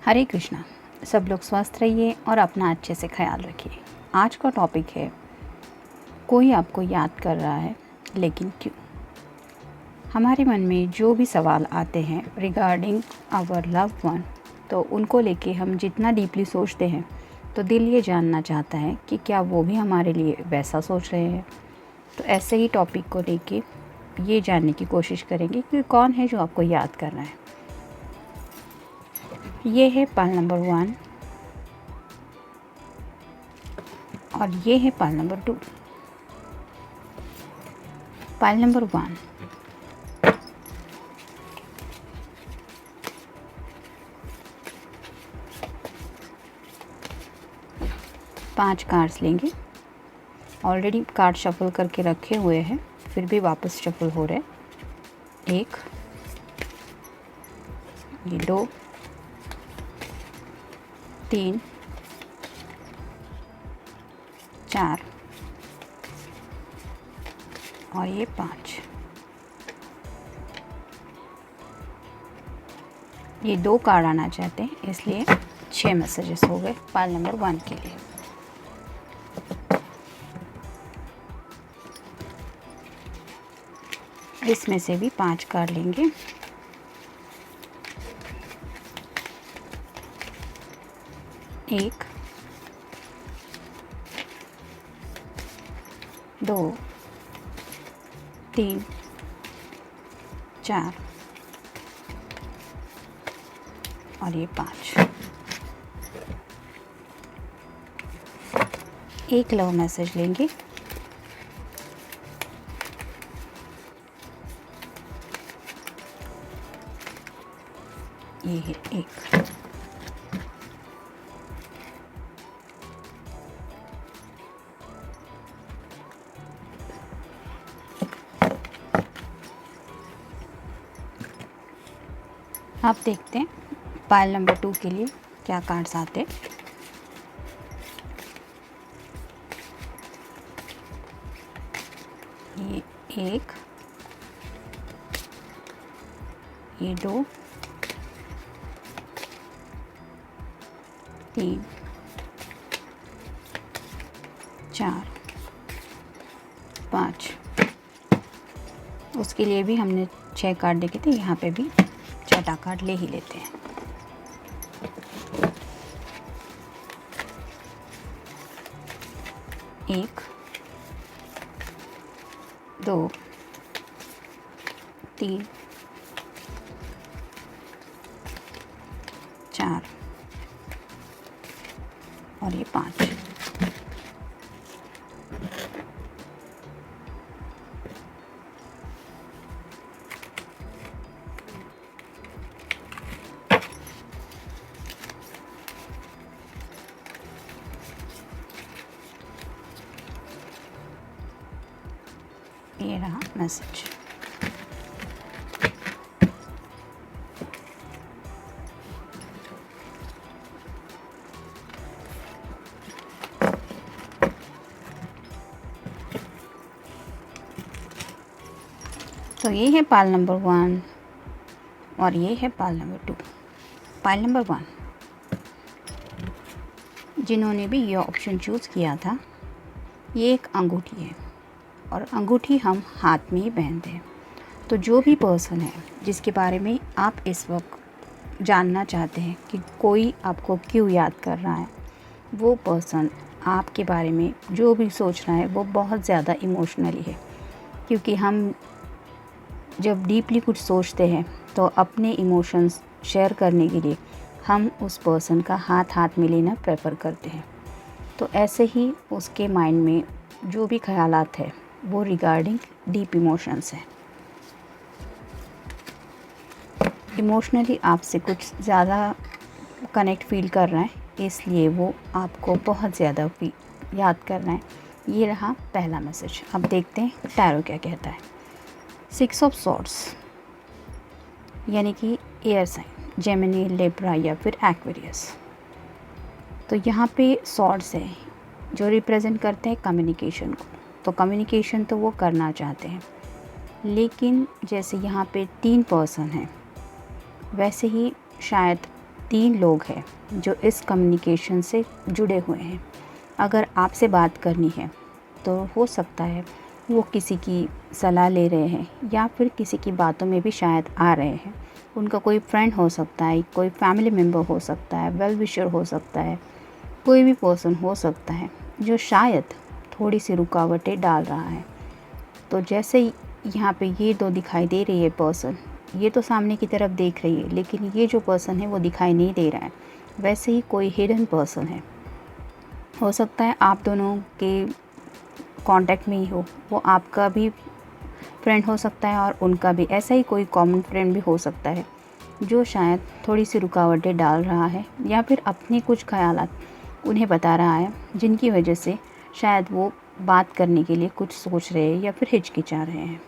हरे कृष्णा। सब लोग स्वस्थ रहिए और अपना अच्छे से ख्याल रखिए। आज का टॉपिक है, कोई आपको याद कर रहा है लेकिन क्यों। हमारे मन में जो भी सवाल आते हैं रिगार्डिंग आवर लव्ड वन, तो उनको लेके हम जितना डीपली सोचते हैं तो दिल ये जानना चाहता है कि क्या वो भी हमारे लिए वैसा सोच रहे हैं। तो ऐसे ही टॉपिक को लेके ये जानने की कोशिश करेंगे कि कौन है जो आपको याद कर रहा है। ये है पाल नंबर 1 और ये है पाल नंबर 2। पाल नंबर 1, पांच कार्ड्स लेंगे। ऑलरेडी कार्ड शफल करके रखे हुए हैं, फिर भी वापस शफल हो रहे। एक, ये 2, 3, 4 और ये 5। ये 2 कार्ड आना चाहते हैं, इसलिए 6 मैसेजेस हो गए पाल नंबर 1 के लिए। इसमें से भी 5 कार्ड लेंगे। एक, 2, 3, 4 और ये 5। एक लव मैसेज लेंगे। ये है 1। आप देखते हैं पाइल नंबर 2 के लिए क्या कार्ड्स आते। ये 1, ये 2, 3, 4, 5। उसके लिए भी हमने 6 कार्ड देखे थे, यहाँ पे भी 6ठा कार्ड ले ही लेते हैं। एक, 2, 3, 4 और ये 5। ये रहा मैसेज। तो ये है पाल नंबर 1 और ये है पाल नंबर 2। पाल नंबर 1, जिन्होंने भी ये ऑप्शन चूज़ किया था, ये एक अंगूठी है और अंगूठी हम हाथ में ही पहनते हैं। तो जो भी पर्सन है जिसके बारे में आप इस वक्त जानना चाहते हैं कि कोई आपको क्यों याद कर रहा है, वो पर्सन आपके बारे में जो भी सोच रहा है वो बहुत ज़्यादा इमोशनली है। क्योंकि हम जब डीपली कुछ सोचते हैं तो अपने इमोशंस शेयर करने के लिए हम उस पर्सन का हाथ में लेना प्रेफर करते हैं। तो ऐसे ही उसके माइंड में जो भी ख्यालात है वो रिगार्डिंग डीप इमोशंस है। इमोशनली आपसे कुछ ज़्यादा कनेक्ट फील कर रहा है, इसलिए वो आपको बहुत ज़्यादा याद कर रहा है। ये रहा पहला मैसेज। अब देखते हैं टैरो क्या कहता है। 6 ऑफ सॉर्ड्स यानी कि एयर साइन, जेमिनी, लिब्रा या फिर एक्वेरियस। तो यहाँ पे सॉर्ड्स है जो रिप्रेजेंट करते हैं कम्युनिकेशन को। तो कम्युनिकेशन तो वो करना चाहते हैं, लेकिन जैसे यहाँ पे 3 पर्सन हैं, वैसे ही शायद 3 लोग हैं जो इस कम्युनिकेशन से जुड़े हुए हैं। अगर आपसे बात करनी है तो हो सकता है वो किसी की सलाह ले रहे हैं या फिर किसी की बातों में भी शायद आ रहे हैं। उनका कोई फ्रेंड हो सकता है, कोई फैमिली मेम्बर हो सकता है, वेल विशर हो सकता है, कोई भी पर्सन हो सकता है जो शायद थोड़ी सी रुकावटें डाल रहा है। तो जैसे यहाँ पे ये 2 दिखाई दे रही है पर्सन, ये तो सामने की तरफ देख रही है, लेकिन ये जो पर्सन है वो दिखाई नहीं दे रहा है। वैसे ही कोई हिडन पर्सन है, हो सकता है आप दोनों के कांटेक्ट में ही हो, वो आपका भी फ्रेंड हो सकता है और उनका भी, ऐसा ही कोई कॉमन फ्रेंड भी हो सकता है जो शायद थोड़ी सी रुकावटें डाल रहा है या फिर अपने कुछ ख़यालात उन्हें बता रहा है, जिनकी वजह से शायद वो बात करने के लिए कुछ सोच रहे हैं या फिर हिचकिचा रहे हैं,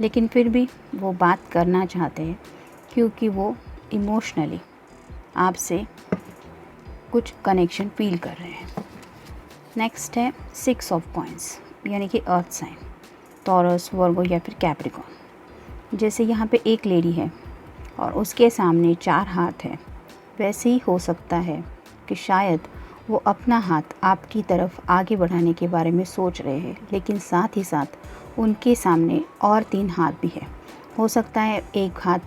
लेकिन फिर भी वो बात करना चाहते हैं क्योंकि वो इमोशनली आपसे कुछ कनेक्शन फील कर रहे हैं। नेक्स्ट है 6 ऑफ कॉइंस, यानी कि अर्थ साइन, टॉरस, वर्गो या फिर कैप्रिकॉर्न। जैसे यहाँ पे एक लेडी है और उसके सामने 4 हाथ हैं, वैसे ही हो सकता है कि शायद वो अपना हाथ आपकी तरफ आगे बढ़ाने के बारे में सोच रहे हैं, लेकिन साथ ही साथ उनके सामने और 3 हाथ भी है। हो सकता है एक हाथ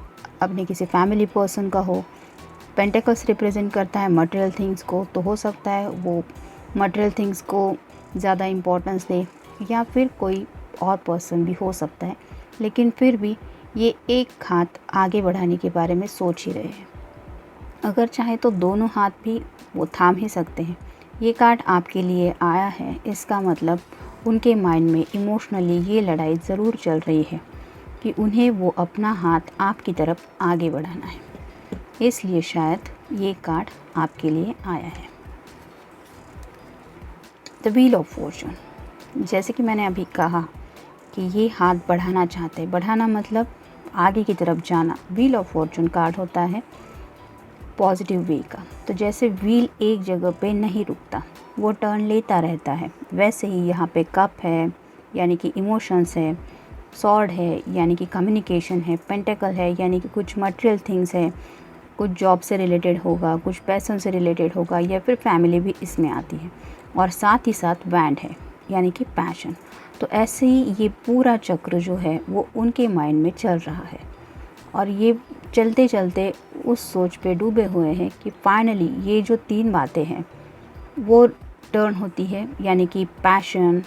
अपने किसी फैमिली पर्सन का हो, पेंटिकल्स रिप्रेजेंट करता है मटेरियल थिंग्स को, तो हो सकता है वो मटेरियल थिंग्स को ज़्यादा इम्पोर्टेंस दे, या फिर कोई और पर्सन भी हो सकता है, लेकिन फिर भी ये एक हाथ आगे बढ़ाने के बारे में सोच ही रहे हैं। अगर चाहे तो दोनों हाथ भी वो थाम ही सकते हैं। ये कार्ड आपके लिए आया है, इसका मतलब उनके माइंड में इमोशनली ये लड़ाई ज़रूर चल रही है कि उन्हें वो अपना हाथ आपकी तरफ आगे बढ़ाना है, इसलिए शायद ये कार्ड आपके लिए आया है। द व्हील ऑफ फॉर्चून, जैसे कि मैंने अभी कहा कि ये हाथ बढ़ाना चाहते हैं, बढ़ाना मतलब आगे की तरफ जाना। व्हील ऑफ फॉर्चून कार्ड होता है पॉजिटिव वे का। तो जैसे व्हील एक जगह पे नहीं रुकता, वो टर्न लेता रहता है, वैसे ही यहाँ पे कप है यानी कि इमोशंस है, सॉर्ड है यानी कि कम्युनिकेशन है, पेंटिकल है यानी कि कुछ मटेरियल थिंग्स है, कुछ जॉब से रिलेटेड होगा, कुछ पैसों से रिलेटेड होगा, या फिर फैमिली भी इसमें आती है, और साथ ही साथ बैंड है यानी कि पैशन। तो ऐसे ही ये पूरा चक्र जो है वो उनके माइंड में चल रहा है, और ये चलते चलते उस सोच पे डूबे हुए हैं कि फाइनली ये जो 3 बातें हैं वो टर्न होती है, यानी कि पैशन,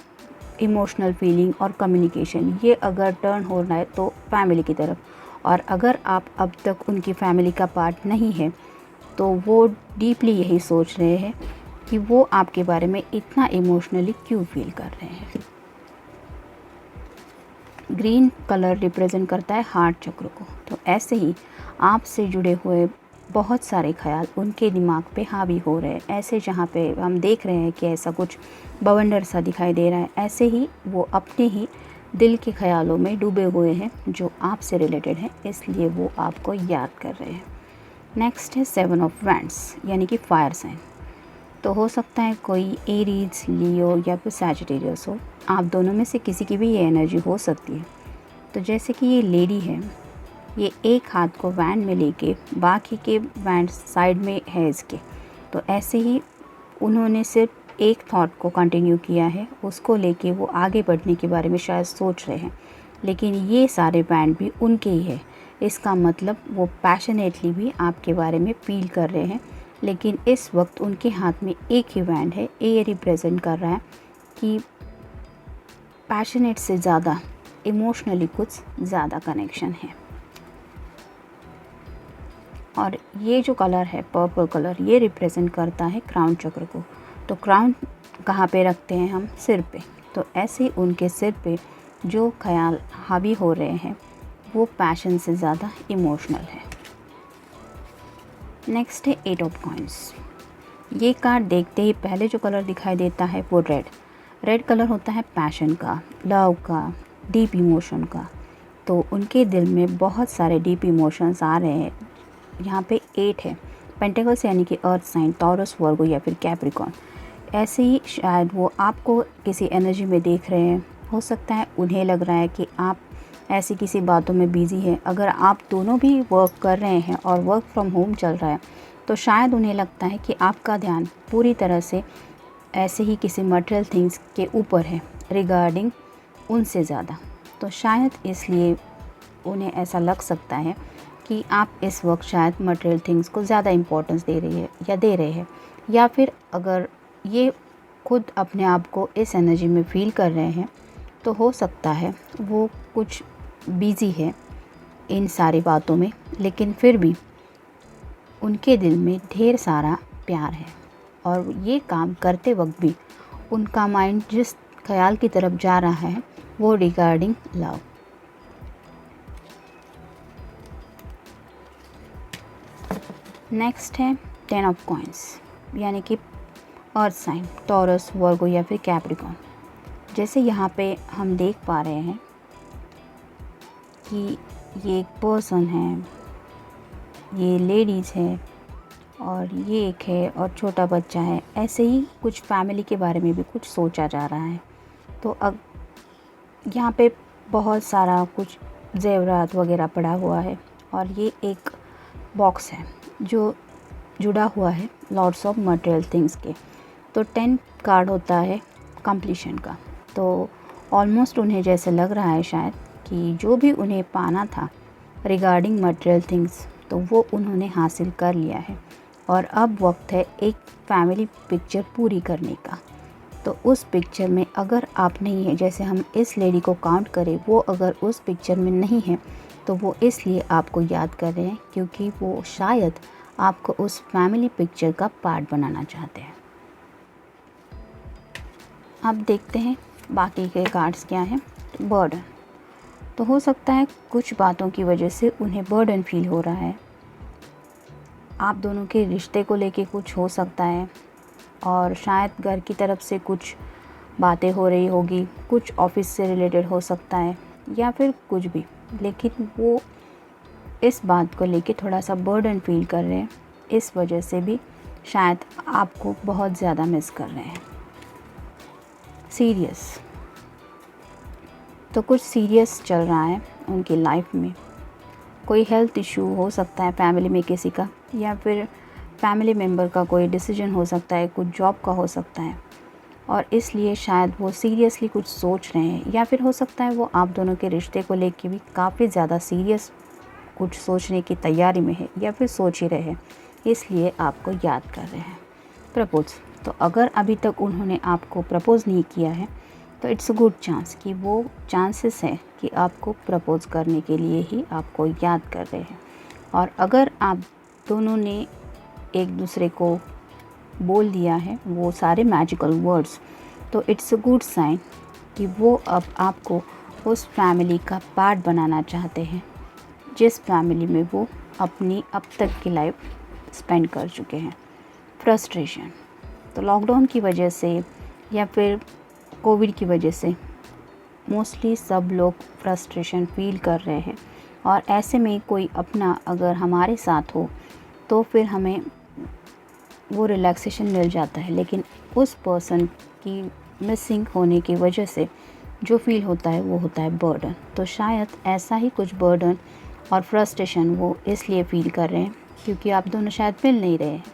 इमोशनल फीलिंग और कम्युनिकेशन। ये अगर टर्न हो रहा है तो फैमिली की तरफ, और अगर आप अब तक उनकी फैमिली का पार्ट नहीं है तो वो डीपली यही सोच रहे हैं कि वो आपके बारे में इतना इमोशनली क्यों फील कर रहे हैं। ग्रीन कलर रिप्रेजेंट करता है हार्ट चक्र को। तो ऐसे ही आपसे जुड़े हुए बहुत सारे ख्याल उनके दिमाग पे हावी हो रहे हैं, ऐसे जहाँ पे हम देख रहे हैं कि ऐसा कुछ बवंडर सा दिखाई दे रहा है, ऐसे ही वो अपने ही दिल के ख्यालों में डूबे हुए हैं जो आपसे रिलेटेड हैं, इसलिए वो आपको याद कर रहे हैं। नेक्स्ट है 7 ऑफ वैंड्स, यानी कि फायर साइन। तो हो सकता है कोई एरीज, लियो या फिर सैजिटेरियस हो, आप दोनों में से किसी की भी ये एनर्जी हो सकती है। तो जैसे कि ये लेडी है, ये एक हाथ को वैंड में लेके बाकी के वैंड साइड में है इसके, तो ऐसे ही उन्होंने सिर्फ एक थॉट को कंटिन्यू किया है, उसको लेके वो आगे बढ़ने के बारे में शायद सोच रहे हैं, लेकिन ये सारे बैंड भी उनके ही है। इसका मतलब वो पैशनेटली भी आपके बारे में फील कर रहे हैं, लेकिन इस वक्त उनके हाथ में एक ही बैंड है। ये रिप्रेजेंट कर रहा है कि पैशनेट से ज़्यादा इमोशनली कुछ ज़्यादा कनेक्शन है। और ये जो कलर है पर्पल कलर, ये रिप्रेजेंट करता है क्राउन चक्र को। तो क्राउन कहाँ पे रखते हैं हम? सिर पे। तो ऐसे उनके सिर पे जो ख्याल हावी हो रहे हैं वो पैशन से ज़्यादा इमोशनल है। नेक्स्ट है 8 ऑफ कॉइंस। ये कार्ड देखते ही पहले जो कलर दिखाई देता है वो रेड। रेड कलर होता है पैशन का, लव का, डीप इमोशन का। तो उनके दिल में बहुत सारे डीप इमोशंस आ रहे हैं। यहाँ पे 8 है, पेंटिकल्स यानी कि अर्थ साइन, टॉरस, वर्गो या फिर कैप्रिकॉर्न। ऐसे ही शायद वो आपको किसी एनर्जी में देख रहे हैं। हो सकता है उन्हें लग रहा है कि आप ऐसी किसी बातों में बिज़ी है। अगर आप दोनों भी वर्क कर रहे हैं और वर्क फ्रॉम होम चल रहा है तो शायद उन्हें लगता है कि आपका ध्यान पूरी तरह से ऐसे ही किसी मटेरियल थिंग्स के ऊपर है रिगार्डिंग उनसे ज़्यादा। तो शायद इसलिए उन्हें ऐसा लग सकता है कि आप इस वक्त शायद मटेरियल थिंग्स को ज़्यादा इम्पोर्टेंस दे रही है या दे रहे हैं, या फिर अगर ये खुद अपने आप को इस एनर्जी में फ़ील कर रहे हैं तो हो सकता है वो कुछ बिज़ी है इन सारी बातों में, लेकिन फिर भी उनके दिल में ढेर सारा प्यार है और ये काम करते वक्त भी उनका माइंड जिस ख्याल की तरफ जा रहा है वो रिगार्डिंग लव। नेक्स्ट है 10 ऑफ कॉइंस, यानी कि अर्थ साइन, टॉरस, वर्गो या फिर कैप्रिकॉर्न। जैसे यहाँ पे हम देख पा रहे हैं कि ये एक पर्सन है, ये लेडीज़ है और ये एक है और छोटा बच्चा है। ऐसे ही कुछ फैमिली के बारे में भी कुछ सोचा जा रहा है। तो अब यहाँ पे बहुत सारा कुछ जेवरात वगैरह पड़ा हुआ है और ये एक बॉक्स है जो जुड़ा हुआ है लॉट्स ऑफ मटेरियल थिंग्स के। तो 10 कार्ड होता है कंप्लीशन का। तो ऑलमोस्ट उन्हें जैसे लग रहा है शायद कि जो भी उन्हें पाना था रिगार्डिंग मटेरियल थिंग्स तो वो उन्होंने हासिल कर लिया है और अब वक्त है एक फैमिली पिक्चर पूरी करने का। तो उस पिक्चर में अगर आप नहीं है, जैसे हम इस लेडी को काउंट करें, वो अगर उस पिक्चर में नहीं है तो वो इसलिए आपको याद कर रहे हैं क्योंकि वो शायद आपको उस फैमिली पिक्चर का पार्ट बनाना चाहते हैं। अब देखते हैं बाकी के कार्ड्स क्या हैं। बर्डन, तो हो सकता है कुछ बातों की वजह से उन्हें बर्डन फील हो रहा है। आप दोनों के रिश्ते को लेके कुछ हो सकता है और शायद घर की तरफ से कुछ बातें हो रही होगी, कुछ ऑफिस से रिलेटेड हो सकता है या फिर कुछ भी, लेकिन वो इस बात को लेके थोड़ा सा बर्डन फील कर रहे हैं। इस वजह से भी शायद आपको बहुत ज़्यादा मिस कर रहे हैं। सीरियस, तो कुछ सीरियस चल रहा है उनकी लाइफ में। कोई हेल्थ इशू हो सकता है फैमिली में किसी का, या फिर फैमिली मेम्बर का कोई डिसीजन हो सकता है, कुछ जॉब का हो सकता है और इसलिए शायद वो सीरियसली कुछ सोच रहे हैं, या फिर हो सकता है वो आप दोनों के रिश्ते को लेके भी काफ़ी ज़्यादा सीरियस कुछ सोचने की तैयारी में है या फिर सोच ही रहे हैं, इसलिए आपको याद कर रहे हैं। प्रपोज, तो अगर अभी तक उन्होंने आपको प्रपोज़ नहीं किया है तो इट्स अ गुड चांस कि वो चांसेस है कि आपको प्रपोज़ करने के लिए ही आपको याद कर रहे हैं। और अगर आप दोनों ने एक दूसरे को बोल दिया है वो सारे मैजिकल वर्ड्स, तो इट्स अ गुड साइन कि वो अब आपको उस फैमिली का पार्ट बनाना चाहते हैं जिस फैमिली में वो अपनी अब तक की लाइफ स्पेंड कर चुके हैं। फ्रस्ट्रेशन, तो लॉकडाउन की वजह से या फिर कोविड की वजह से मोस्टली सब लोग फ्रस्ट्रेशन फील कर रहे हैं और ऐसे में कोई अपना अगर हमारे साथ हो तो फिर हमें वो रिलैक्सेशन मिल जाता है, लेकिन उस पर्सन की मिसिंग होने की वजह से जो फील होता है वो होता है बर्डन। तो शायद ऐसा ही कुछ बर्डन और फ्रस्ट्रेशन वो इसलिए फील कर रहे हैं क्योंकि आप दोनों शायद मिल नहीं रहे हैं।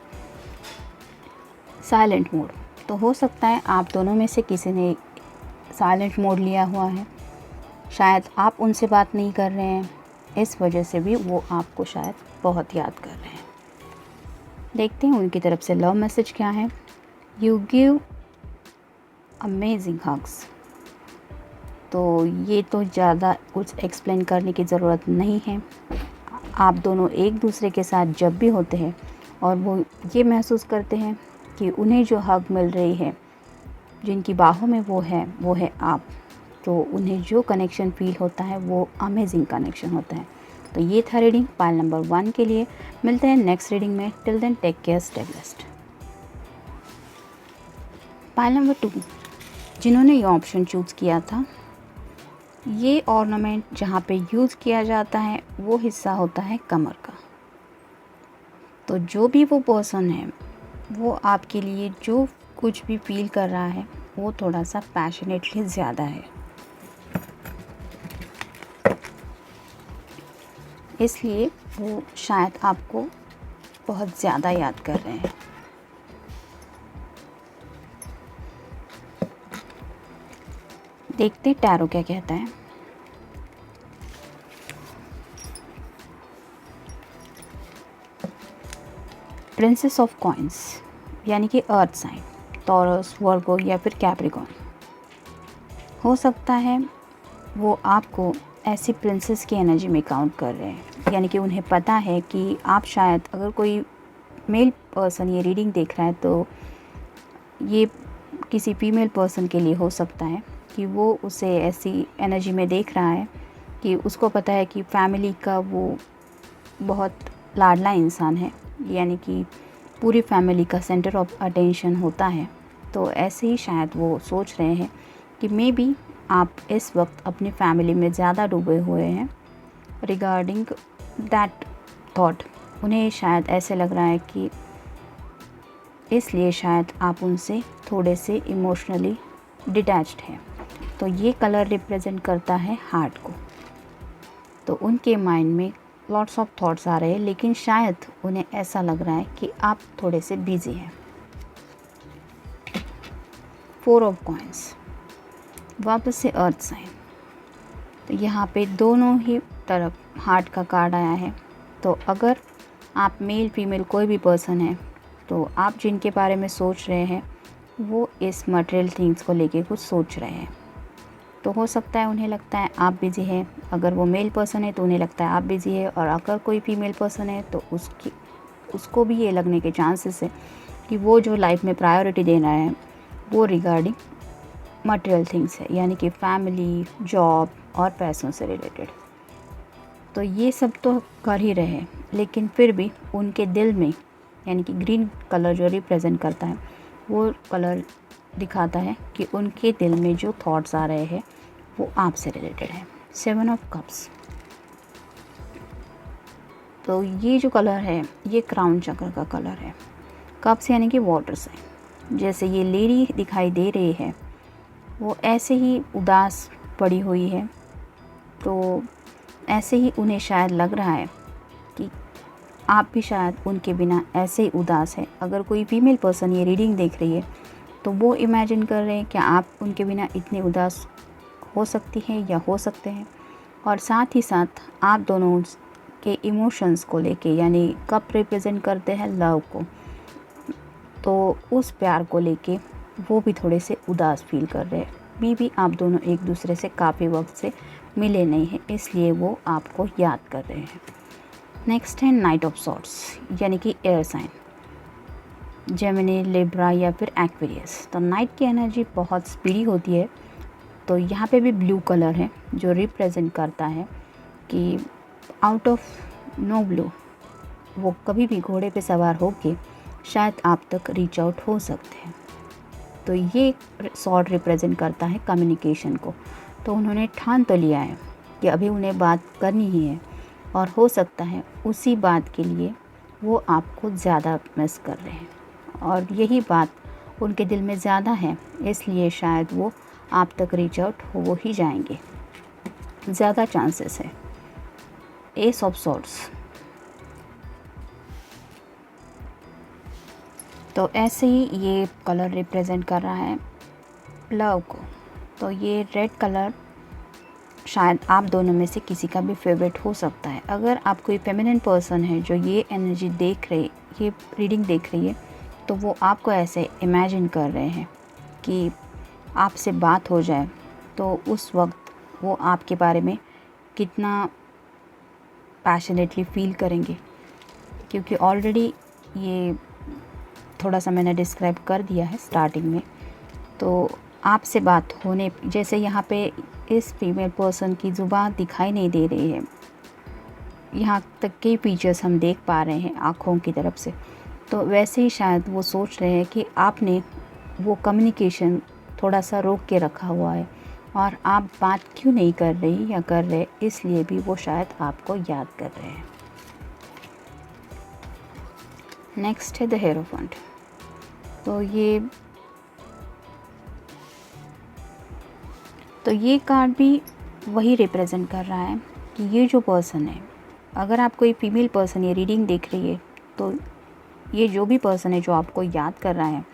साइलेंट मोड, तो हो सकता है आप दोनों में से किसी ने साइलेंट मोड लिया हुआ है, शायद आप उनसे बात नहीं कर रहे हैं, इस वजह से भी वो आपको शायद बहुत याद कर रहे हैं। देखते हैं उनकी तरफ से लव मैसेज क्या है। यू गिव अमेजिंग हग्स, तो ये तो ज़्यादा कुछ एक्सप्लेन करने की ज़रूरत नहीं है। आप दोनों एक दूसरे के साथ जब भी होते हैं और वो ये महसूस करते हैं कि उन्हें जो हग मिल रही है, जिनकी बाहों में वो है आप, तो उन्हें जो कनेक्शन फील होता है वो अमेजिंग कनेक्शन होता है। तो ये था रीडिंग पाइल नंबर 1 के लिए। मिलते हैं नेक्स्ट रीडिंग में। Till then take care, stay blessed. Pile number 2, जिन्होंने ये ऑप्शन चूज़ किया था, ये ऑर्नामेंट जहाँ पे यूज़ किया जाता है वो हिस्सा होता है कमर का। तो जो भी वो पर्सन है वो आपके लिए जो कुछ भी फील कर रहा है वो थोड़ा सा पैशनेटली ज़्यादा है, इसलिए वो शायद आपको बहुत ज़्यादा याद कर रहे हैं। देखते टैरो क्या कहता है। प्रिंसेस ऑफ कॉइन्स यानी कि अर्थ साइन, टॉरस, वर्गो या फिर कैप्रिकॉर्न। हो सकता है वो आपको ऐसी प्रिंसेस की एनर्जी में काउंट कर रहे हैं, यानी कि उन्हें पता है कि आप शायद, अगर कोई मेल पर्सन ये रीडिंग देख रहा है तो ये किसी फीमेल पर्सन के लिए हो सकता है कि वो उसे ऐसी एनर्जी में देख रहा है कि उसको पता है कि फैमिली का वो बहुत लाडला इंसान है, यानी कि पूरी फैमिली का सेंटर ऑफ अटेंशन होता है। तो ऐसे ही शायद वो सोच रहे हैं कि मे बी आप इस वक्त अपनी फैमिली में ज़्यादा डूबे हुए हैं। रिगार्डिंग दैट थॉट उन्हें शायद ऐसे लग रहा है कि इसलिए शायद आप उनसे थोड़े से इमोशनली डिटैच्ड हैं। तो ये कलर रिप्रेजेंट करता है हार्ट को। तो उनके माइंड में लॉट्स ऑफ थॉट्स आ रहे हैं, लेकिन शायद उन्हें ऐसा लग रहा है कि आप थोड़े से बिजी हैं। 4 ऑफ कॉइन्स, वापस से अर्थ साइन। तो यहाँ पे दोनों ही तरफ हार्ट का कार्ड आया है। तो अगर आप मेल फीमेल कोई भी पर्सन है तो आप जिनके बारे में सोच रहे हैं वो इस मटेरियल थिंग्स को लेके कुछ सोच रहे हैं। तो हो सकता है उन्हें लगता है आप बिज़ी हैं, अगर वो मेल पर्सन है तो उन्हें लगता है आप बिज़ी है, और अगर कोई फीमेल पर्सन है तो उसको भी ये लगने के चांसेस है कि वो जो लाइफ में प्रायोरिटी दे रहा है वो रिगार्डिंग मटेरियल थिंग्स है, यानी कि फैमिली, जॉब और पैसों से रिलेटेड। तो ये सब तो कर ही रहे हैं, लेकिन फिर भी उनके दिल में, यानी कि ग्रीन कलर जो रिप्रेजेंट करता है वो कलर दिखाता है कि उनके दिल में जो थॉट्स आ रहे हैं वो आपसे रिलेटेड है। 7 ऑफ कप्स। तो ये जो कलर है ये क्राउन चक्र का कलर है। कप्स यानी कि वाटर साइन। जैसे ये लेडी दिखाई दे रही है वो ऐसे ही उदास पड़ी हुई है, तो ऐसे ही उन्हें शायद लग रहा है कि आप भी शायद उनके बिना ऐसे ही उदास है। अगर कोई फीमेल पर्सन ये रीडिंग देख रही है तो वो इमेजिन कर रहे हैं कि आप उनके बिना इतने उदास हो सकती हैं या हो सकते हैं। और साथ ही साथ आप दोनों के इमोशंस को लेके, यानी कप रिप्रेजेंट करते हैं लव को, तो उस प्यार को लेके वो भी थोड़े से उदास फील कर रहे हैं। मे बी आप दोनों एक दूसरे से काफ़ी वक्त से मिले नहीं हैं, इसलिए वो आपको याद कर रहे हैं। नेक्स्ट है नाइट ऑफ सॉर्ड्स, यानी कि एयर साइन, जेमिनी, लिब्रा या फिर एक्वेरियस। तो नाइट की एनर्जी बहुत स्पीडी होती है। तो यहाँ पे भी ब्लू कलर है जो रिप्रेजेंट करता है कि आउट ऑफ नो ब्लू वो कभी भी घोड़े पे सवार होके शायद आप तक रीच आउट हो सकते हैं। तो ये सॉर्ड रिप्रेजेंट करता है कम्युनिकेशन को। तो उन्होंने ठान तो लिया है कि अभी उन्हें बात करनी ही है, और हो सकता है उसी बात के लिए वो आपको ज़्यादा मिस कर रहे हैं, और यही बात उनके दिल में ज़्यादा है, इसलिए शायद वो आप तक रीच आउट हो ही जाएंगे, ज़्यादा चांसेस है। S of swords. तो ऐसे ही ये कलर रिप्रेजेंट कर रहा है लव को। तो ये रेड कलर शायद आप दोनों में से किसी का भी फेवरेट हो सकता है। अगर आप कोई फेमिनिन पर्सन है जो ये एनर्जी देख रही, ये रीडिंग देख रही है, तो वो आपको ऐसे इमेजिन कर रहे हैं कि आपसे बात हो जाए तो उस वक्त वो आपके बारे में कितना पैशनेटली फील करेंगे, क्योंकि ऑलरेडी ये थोड़ा सा मैंने डिस्क्राइब कर दिया है स्टार्टिंग में। तो आपसे बात होने, जैसे यहाँ पे इस फीमेल पर्सन की ज़ुबान दिखाई नहीं दे रही है, यहाँ तक के फीचर्स हम देख पा रहे हैं आँखों की तरफ से, तो वैसे ही शायद वो सोच रहे हैं कि आपने वो कम्युनिकेशन थोड़ा सा रोक के रखा हुआ है और आप बात क्यों नहीं कर रही या कर रहे, इसलिए भी वो शायद आपको याद कर रहे हैं। नेक्स्ट है द हेरोफेंट। तो ये कार्ड भी वही रिप्रेजेंट कर रहा है कि ये जो पर्सन है, अगर आप कोई फीमेल पर्सन ये रीडिंग देख रही है तो ये जो भी पर्सन है जो आपको याद कर रहा है,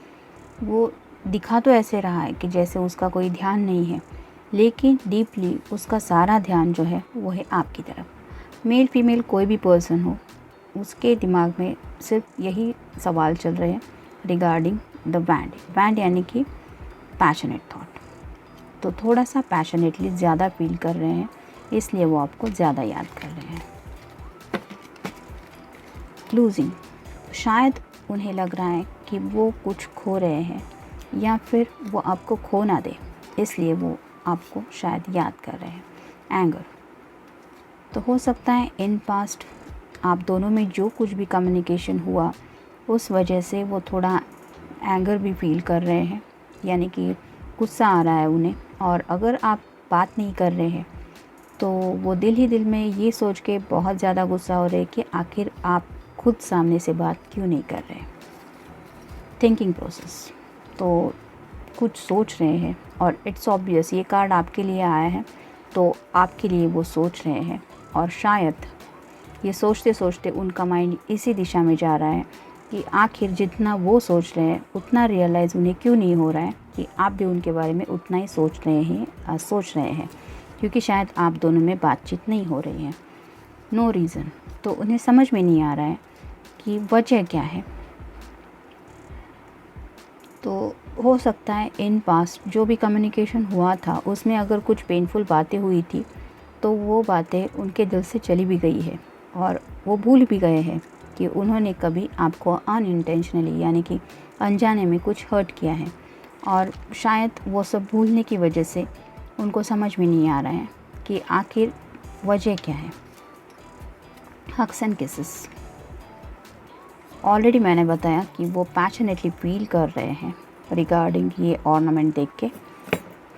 वो दिखा तो ऐसे रहा है कि जैसे उसका कोई ध्यान नहीं है, लेकिन डीपली उसका सारा ध्यान जो है वो है आपकी तरफ। मेल फीमेल कोई भी पर्सन हो, उसके दिमाग में सिर्फ यही सवाल चल रहे हैं रिगार्डिंग द बैंड यानी कि पैशनेट थॉट। तो थोड़ा सा पैशनेटली ज़्यादा फील कर रहे हैं, इसलिए वो आपको ज़्यादा याद कर रहे हैं। लूजिंग, शायद उन्हें लग रहा है कि वो कुछ खो रहे हैं या फिर वो आपको खो ना दे, इसलिए वो आपको शायद याद कर रहे हैं। एंगर, तो हो सकता है इन पास्ट आप दोनों में जो कुछ भी कम्युनिकेशन हुआ उस वजह से वो थोड़ा एंगर भी फील कर रहे हैं, यानी कि गुस्सा आ रहा है उन्हें। और अगर आप बात नहीं कर रहे हैं तो वो दिल ही दिल में ये सोच के बहुत ज़्यादा गुस्सा हो रहे हैं कि आखिर आप खुद सामने से बात क्यों नहीं कर रहे। थिंकिंग प्रोसेस, तो कुछ सोच रहे हैं और इट्स ऑब्वियस ये कार्ड आपके लिए आया है, तो आपके लिए वो सोच रहे हैं। और शायद ये सोचते सोचते उनका माइंड इसी दिशा में जा रहा है कि आखिर जितना वो सोच रहे हैं उतना रियलाइज़ उन्हें क्यों नहीं हो रहा है कि आप भी उनके बारे में उतना ही सोच रहे हैं, क्योंकि शायद आप दोनों में बातचीत नहीं हो रही है। नो रीज़न, तो उन्हें समझ में नहीं आ रहा है कि वजह क्या है। तो हो सकता है इन पास्ट जो भी कम्युनिकेशन हुआ था उसमें अगर कुछ पेनफुल बातें हुई थी तो वो बातें उनके दिल से चली भी गई है और वो भूल भी गए हैं कि उन्होंने कभी आपको अनइंटेंशनली यानी कि अनजाने में कुछ हर्ट किया है। और शायद वो सब भूलने की वजह से उनको समझ में नहीं आ रहा है कि आखिर वजह क्या है। हग्स एंड किसेस, ऑलरेडी मैंने बताया कि वो पैशनेटली फील कर रहे हैं रिगार्डिंग ये ऑर्नामेंट देख के।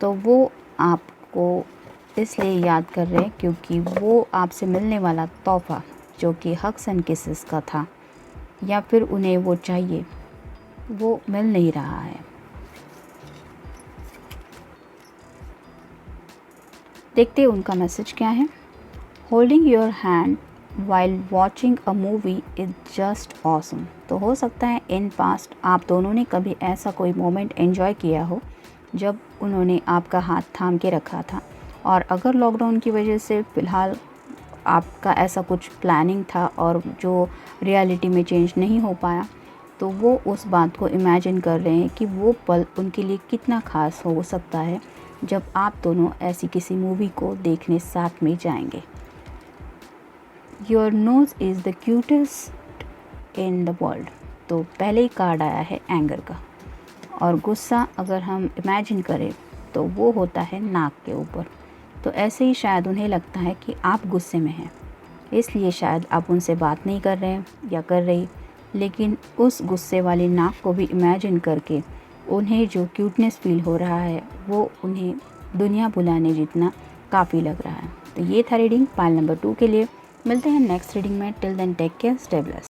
तो वो आपको इसलिए याद कर रहे हैं क्योंकि वो आपसे मिलने वाला तोहफ़ा जो कि हग्स एंड किसेस का था, या फिर उन्हें वो चाहिए, वो मिल नहीं रहा है। देखते हैं उनका मैसेज क्या है। Holding your hand while watching a movie is just awesome. तो हो सकता है इन पास्ट आप दोनों ने कभी ऐसा कोई मोमेंट एंजॉय किया हो जब उन्होंने आपका हाथ थाम के रखा था। और अगर लॉकडाउन की वजह से फ़िलहाल आपका ऐसा कुछ प्लानिंग था और जो रियलिटी में चेंज नहीं हो पाया, तो वो उस बात को इमेजिन कर रहे हैं कि वो पल उनके लिए कितना ख़ास हो सकता है जब आप दोनों ऐसी किसी मूवी को देखने साथ में जाएंगे। Your nose is the cutest in the world. तो पहले ही कार्ड आया है एंगर का, और गुस्सा अगर हम इमेजिन करें तो वो होता है नाक के ऊपर। तो ऐसे ही शायद उन्हें लगता है कि आप गुस्से में हैं, इसलिए शायद आप उनसे बात नहीं कर रहे हैं या कर रही, लेकिन उस गुस्से वाली नाक को भी इमेजिन करके उन्हें जो क्यूटनेस फील हो रहा है वो उन्हें दुनिया बुलाने जितना काफ़ी लग रहा है। तो ये था रीडिंग पाइल नंबर 2 के लिए। मिलते हैं नेक्स्ट रीडिंग में। Till then take care, stay blessed.